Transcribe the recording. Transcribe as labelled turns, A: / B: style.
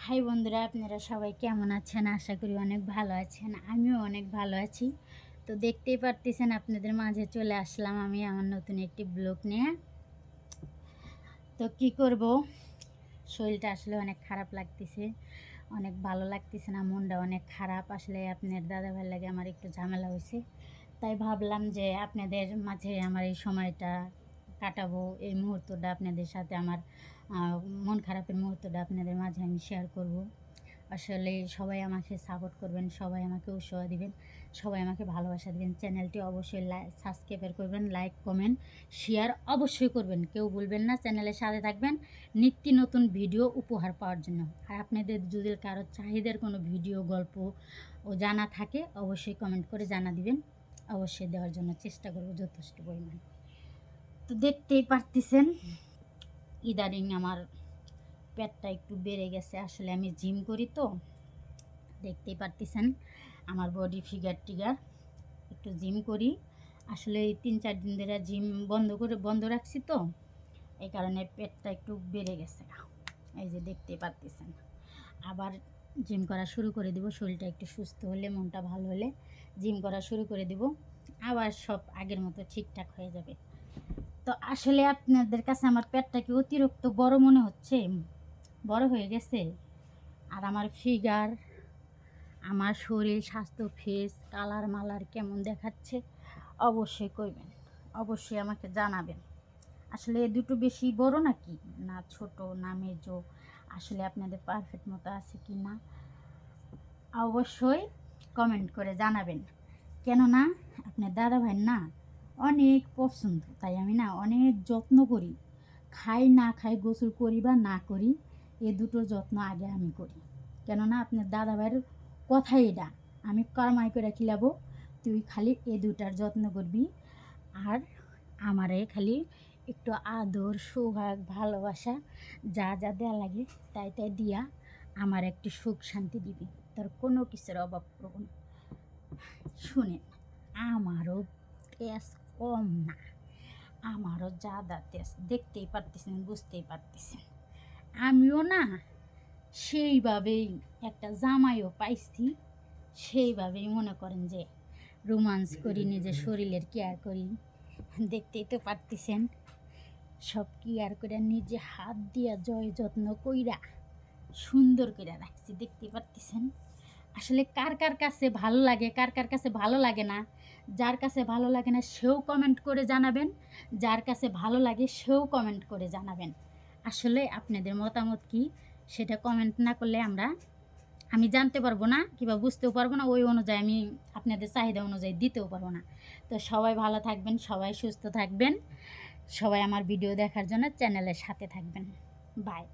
A: High বন্ধুরা, আপনারা সবাই কেমন আছেন? আশা করি অনেক ভালো আছেন। আমিও অনেক ভালো আছি। তো দেখতেই পারতেছেন আপনাদের মাঝে চলে আসলাম আমি আমার নতুন একটি ব্লগ নিয়ে। তো কি করব, শরীরটা আসলে অনেক খারাপ লাগতেছে, অনেক ভালো লাগতেছে না, মনটা অনেক খারাপ। আসলে আপনার দাদাভাইয়ের লাগে আমার একটু ঝামেলা হয়েছে, তাই ভাবলাম যে আপনাদের মাঝে আমার এই সময়টা কাটাবো, এই মুহূর্তটা আপনাদের সাথে আমার মন খারাপের মুহূর্তটা আপনাদের মাঝে আমি শেয়ার করব। আসলে সবাই আমাকে সাপোর্ট করবেন, সবাই আমাকে উৎসাহ দিবেন, সবাই আমাকে ভালোবাসা দিবেন। চ্যানেলটি অবশ্যই সাবস্ক্রাইব করবেন, লাইক কমেন্ট শেয়ার অবশ্যই করবেন, কেউ ভুলবেন না। চ্যানেলের সাথে থাকবেন নিত্য নতুন ভিডিও উপহার পাওয়ার জন্য। আর আপনাদের যদি কারো চাহিদার কোনো ভিডিও গল্প ও জানা থাকে অবশ্যই কমেন্ট করে জানা দিবেন, অবশ্যই দেওয়ার জন্য চেষ্টা করব যথেষ্ট পরিমাণ। তো দেখতেই পারতেছেন ইদারিং আমার পেটটা একটু বেড়ে গেছে। আসলে আমি জিম করি, তো দেখতেই পারতেছেন আমার বডি ফিগার একটু জিম করি। আসলে এই 3-4 দিন ধরে জিম বন্ধ রাখছি, তো এই কারণে পেটটা একটু বেড়ে গেছে। এই যে দেখতেই পারতেছেন, আবার জিম করা শুরু করে দিব। শরীরটা একটু সুস্থ হলে, মনটা ভালো হলে জিম করা শুরু করে দিব, আবার সব আগের মতো ঠিকঠাক হয়ে যাবে। তো আসলে আপনাদের কাছে আমার পেটটা কি অতিরিক্ত বড় মনে হচ্ছে? বড় হয়ে গেছে? আর আমার ফিগার, আমার শরীর স্বাস্থ্য, ফেস কালার মালার কেমন দেখাচ্ছে অবশ্যই কইবেন, অবশ্যই আমাকে জানাবেন। আসলে এ দুটো বেশি বড় নাকি না ছোট না মেজো, আসলে আপনাদের পারফেক্ট মতো আছে কি না অবশ্যই কমেন্ট করে জানাবেন। কেননা আপনার দাদাভাই না অনেক পছন্দ, তাই আমি না অনেক যত্ন করি। খাই না খাই, গোসল করি বা না করি, এ দুটোর যত্ন আগে আমি করি। কেননা আপনার দাদাভাইয়ের কথাই এটা, আমি কামাই করে খিলাবো, তুই খালি এ দুটার যত্ন করবি, আর আমারে খালি একটু আদর সোহাগ ভালোবাসা যা যা দেওয়া লাগে তাই তাই দিয়া আমার একটু সুখ শান্তি দিবি, তার কোনো কিছুর অভাব করবো না। শুনেন, আমারও তেজ কম না, আমারও জাদা তেজ, দেখতেই পারতেছেন, বুঝতেই পারতেছেন। আমিও না সেইভাবেই একটা জামাইও পাইছি, সেইভাবেই মনে করেন যে রোমান্স করি, নিজের শরীরের কেয়ার করি। দেখতেই তো পারতেছেন, সব কেয়ার করে নিজে হাত দিয়া জয় যত্ন কইরা সুন্দর করে রাখছি, দেখতেই পারতেছেন। আসলে কার কার কাছে ভালো লাগে, কার কার কাছে ভালো লাগে না, যার কাছে ভালো লাগে না সেও কমেন্ট করে জানাবেন, যার কাছে ভালো লাগে সেও কমেন্ট করে জানাবেন। আসলে আপনাদের মতামত কি সেটা কমেন্ট না করলে আমি জানতে পারবো না কিংবা বুঝতেও পারবো না, ওই অনুযায়ী আমি আপনাদের চাহিদা অনুযায়ী দিতেও পারবো না। তো সবাই ভালো থাকবেন, সবাই সুস্থ থাকবেন, সবাই আমার ভিডিও দেখার জন্য চ্যানেলের সাথে থাকবেন। বাই।